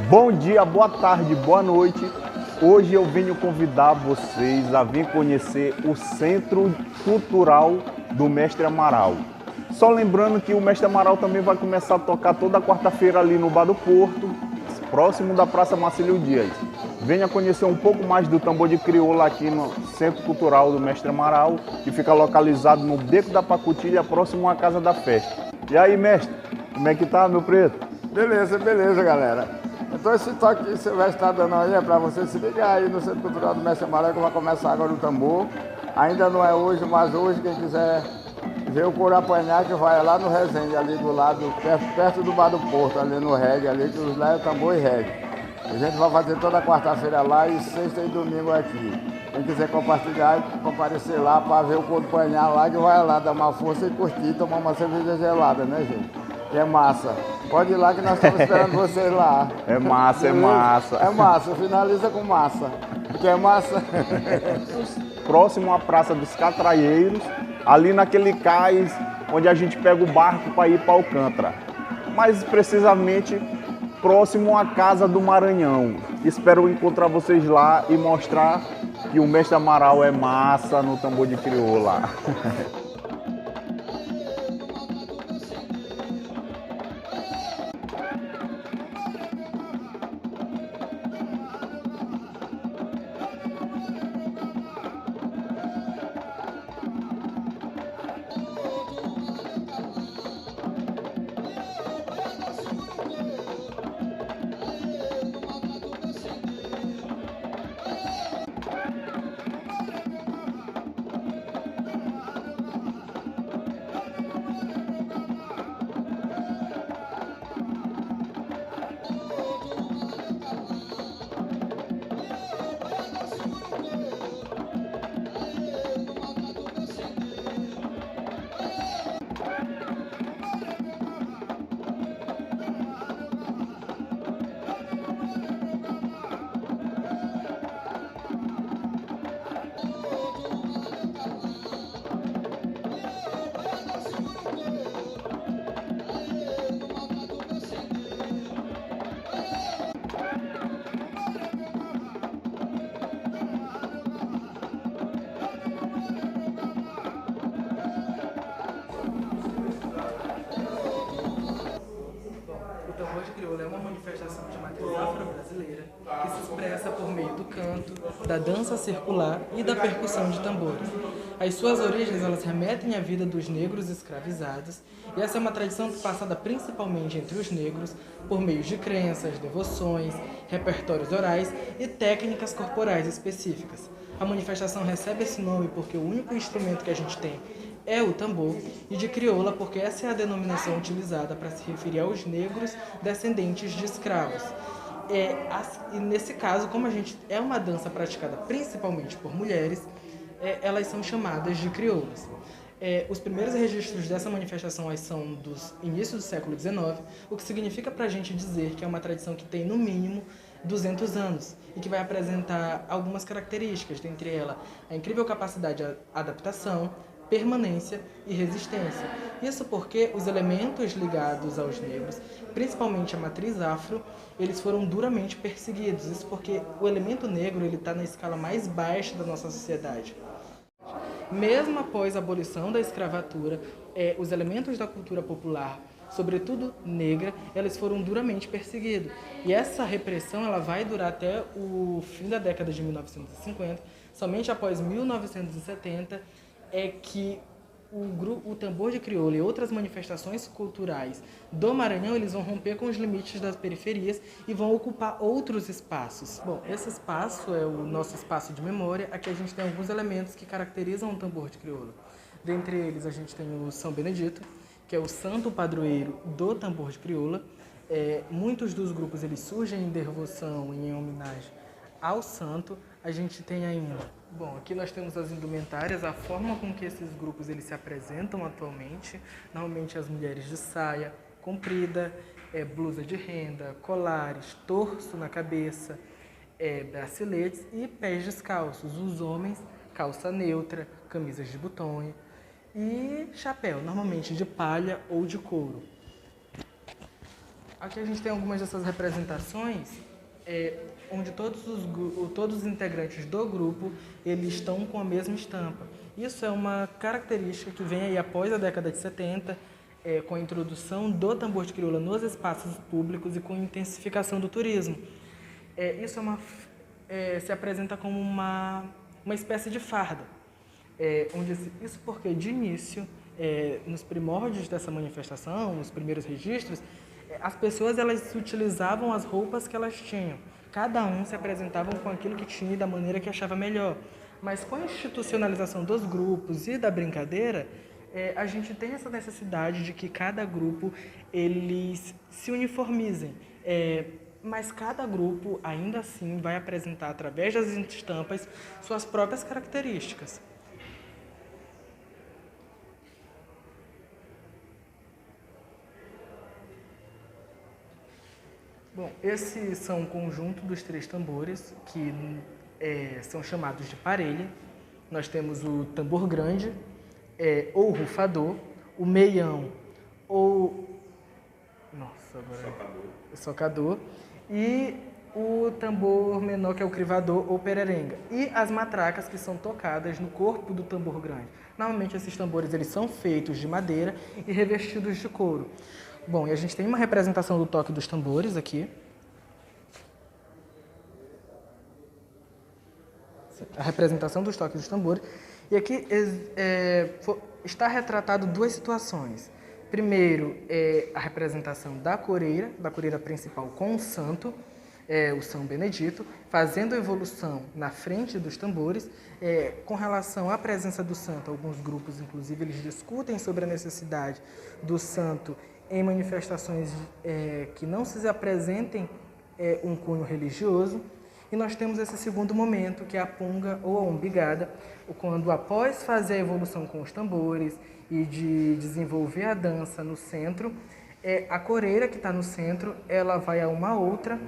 Bom dia, boa tarde, boa noite. Hoje eu venho convidar vocês a vir conhecer o Centro Cultural do Mestre Amaral. Só lembrando que o Mestre Amaral também vai começar a tocar toda quarta-feira ali no Bar do Porto, próximo da Praça Marcílio Dias. Venha conhecer um pouco mais do tambor de crioula aqui no Centro Cultural do Mestre Amaral, que fica localizado no Beco da Pacutilha, próximo à Casa da Festa. E aí, mestre, como é que tá, meu preto? Beleza, galera. Então esse toque que você vai estar dando aí é para você se ligar aí no Centro Cultural do Mestre Amaral, que vai começar agora o tambor. Ainda não é hoje, mas hoje quem quiser ver o couro apanhar, que vai lá no Resende, ali do lado, perto do Bar do Porto, ali no reggae, ali que os lá é tambor e reggae. A gente vai fazer toda quarta-feira lá e sexta e domingo aqui. Quem quiser compartilhar, comparecer lá para ver o couro apanhar lá, que vai lá dar uma força e curtir e tomar uma cerveja gelada, né, gente? Que é massa. Pode ir lá que nós estamos esperando vocês lá. É massa, Beleza? é massa. É massa, finaliza com massa. Porque é massa. Próximo à Praça dos Catraieiros, ali naquele cais onde a gente pega o barco para ir para Alcântara. Mais precisamente, próximo à Casa do Maranhão. Espero encontrar vocês lá e mostrar que o Mestre Amaral é massa no tambor de crioula. O tambor de crioula é uma manifestação de matriz afro-brasileira que se expressa por meio do canto, da dança circular e da percussão de tambores. As suas origens elas remetem à vida dos negros escravizados, e essa é uma tradição passada principalmente entre os negros por meio de crenças, devoções, repertórios orais e técnicas corporais específicas. A manifestação recebe esse nome porque o único instrumento que a gente tem é o tambor, e de crioula porque essa é a denominação utilizada para se referir aos negros descendentes de escravos. E nesse caso, como a gente é uma dança praticada principalmente por mulheres, elas são chamadas de crioulas. Os primeiros registros dessa manifestação são dos inícios do século XIX, o que significa para a gente dizer que é uma tradição que tem no mínimo 200 anos e que vai apresentar algumas características, dentre elas a incrível capacidade de adaptação, permanência e resistência. Isso porque os elementos ligados aos negros, principalmente a matriz afro, eles foram duramente perseguidos. Isso porque o elemento negro está na escala mais baixa da nossa sociedade. Mesmo após a abolição da escravatura, os elementos da cultura popular, sobretudo negra, eles foram duramente perseguidos. E essa repressão ela vai durar até o fim da década de 1950, somente após 1970 é que o tambor de crioula e outras manifestações culturais do Maranhão eles vão romper com os limites das periferias e vão ocupar outros espaços. Bom, esse espaço é o nosso espaço de memória. Aqui a gente tem alguns elementos que caracterizam o tambor de crioula. Dentre eles a gente tem o São Benedito, que é o santo padroeiro do tambor de crioula. Muitos dos grupos eles surgem em devoção e em homenagem ao santo. A gente tem ainda, bom, aqui nós temos as indumentárias, a forma com que esses grupos eles se apresentam atualmente. Normalmente as mulheres de saia comprida, blusa de renda, colares, torso na cabeça, braceletes e pés descalços. Os homens, calça neutra, camisas de botões e chapéu, normalmente de palha ou de couro. Aqui a gente tem algumas dessas representações, onde todos os integrantes do grupo eles estão com a mesma estampa. Isso é uma característica que vem aí após a década de 70, com a introdução do tambor de crioula nos espaços públicos e com a intensificação do turismo. Isso se apresenta como uma espécie de farda. Isso porque, de início, nos primórdios dessa manifestação, nos primeiros registros, as pessoas elas utilizavam as roupas que elas tinham. Cada um se apresentava com aquilo que tinha e da maneira que achava melhor. Mas com a institucionalização dos grupos e da brincadeira, a gente tem essa necessidade de que cada grupo eles se uniformizem. Mas cada grupo, ainda assim, vai apresentar, através das estampas, suas próprias características. Bom, esses são um conjunto dos 3 tambores, que são chamados de parelha. Nós temos o tambor grande, ou rufador, o meião, ou... Nossa, agora... Socador. E o tambor menor, que é o crivador ou pererenga. E as matracas, que são tocadas no corpo do tambor grande. Normalmente esses tambores eles são feitos de madeira e revestidos de couro. Bom, e a gente tem uma representação do toque dos tambores aqui. A representação dos toques dos tambores. E aqui está retratado 2 situações. Primeiro, a representação da coreira principal com o santo, o São Benedito, fazendo a evolução na frente dos tambores. Com relação à presença do santo, alguns grupos, inclusive, eles discutem sobre a necessidade do santo em manifestações que não se apresentem um cunho religioso. E nós temos esse segundo momento, que é a punga ou a umbigada, quando após fazer a evolução com os tambores e de desenvolver a dança no centro, a coreira que está no centro, ela vai a uma outra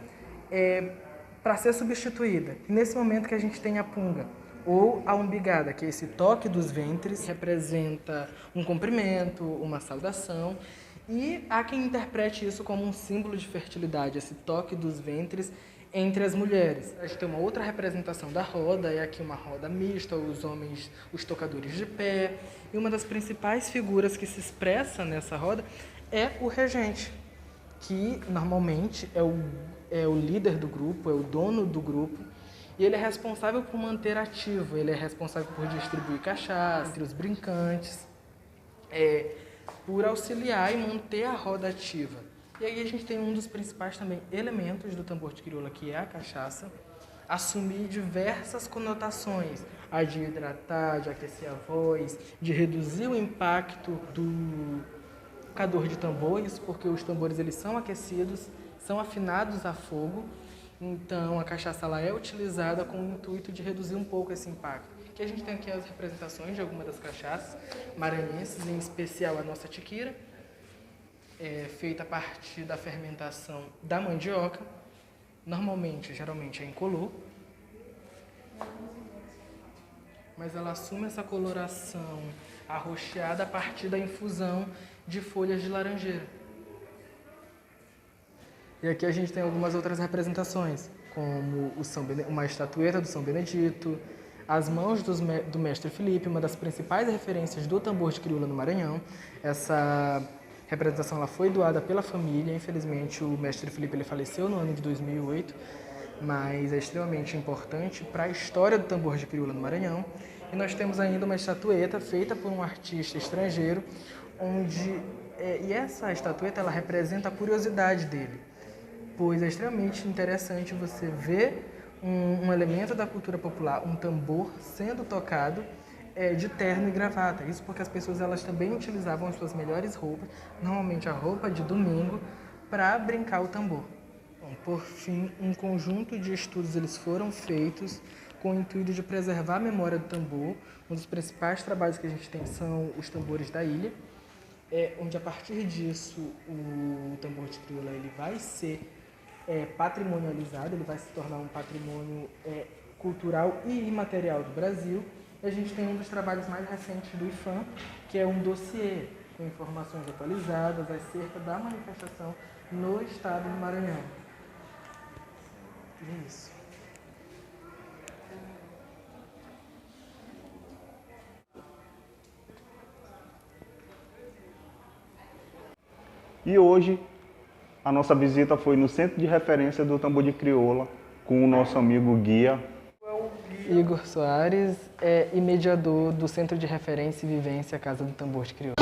para ser substituída. E nesse momento que a gente tem a punga ou a umbigada, que é esse toque dos ventres, representa um cumprimento, uma saudação. E há quem interprete isso como um símbolo de fertilidade, esse toque dos ventres entre as mulheres. A gente tem uma outra representação da roda, aqui uma roda mista, os homens, os tocadores de pé. E uma das principais figuras que se expressa nessa roda é o regente, que normalmente é o líder do grupo, é o dono do grupo. E ele é responsável por manter ativo, ele é responsável por distribuir cachaça entre os brincantes, por auxiliar e manter a roda ativa. E aí a gente tem um dos principais também elementos do tambor de crioula, que é a cachaça, assumir diversas conotações, a de hidratar, de aquecer a voz, de reduzir o impacto do tocador de tambores, porque os tambores eles são aquecidos, são afinados a fogo, então a cachaça ela é utilizada com o intuito de reduzir um pouco esse impacto. Aqui a gente tem aqui as representações de algumas das cachaças maranhenses, em especial a nossa tiquira, feita a partir da fermentação da mandioca, geralmente é incolor, mas ela assume essa coloração arroxeada a partir da infusão de folhas de laranjeira. E aqui a gente tem algumas outras representações, como uma estatueta do São Benedito, as mãos do mestre Felipe, uma das principais referências do tambor de crioula no Maranhão. Essa representação ela foi doada pela família, infelizmente o mestre Felipe ele faleceu no ano de 2008, mas é extremamente importante para a história do tambor de crioula no Maranhão. E nós temos ainda uma estatueta feita por um artista estrangeiro, e essa estatueta ela representa a curiosidade dele, pois é extremamente interessante você ver um elemento da cultura popular, um tambor sendo tocado de terno e gravata. Isso porque as pessoas elas também utilizavam as suas melhores roupas, normalmente a roupa de domingo, para brincar o tambor. Bom, por fim, um conjunto de estudos eles foram feitos com o intuito de preservar a memória do tambor. Um dos principais trabalhos que a gente tem são os tambores da ilha, onde a partir disso o tambor de crioula ele vai ser patrimonializado, ele vai se tornar um patrimônio cultural e imaterial do Brasil. E a gente tem um dos trabalhos mais recentes do IFAM, que é um dossiê, com informações atualizadas acerca da manifestação no estado do Maranhão. Isso. E hoje a nossa visita foi no Centro de Referência do Tambor de Crioula com o nosso amigo guia Igor Soares e mediador do Centro de Referência e Vivência Casa do Tambor de Crioula.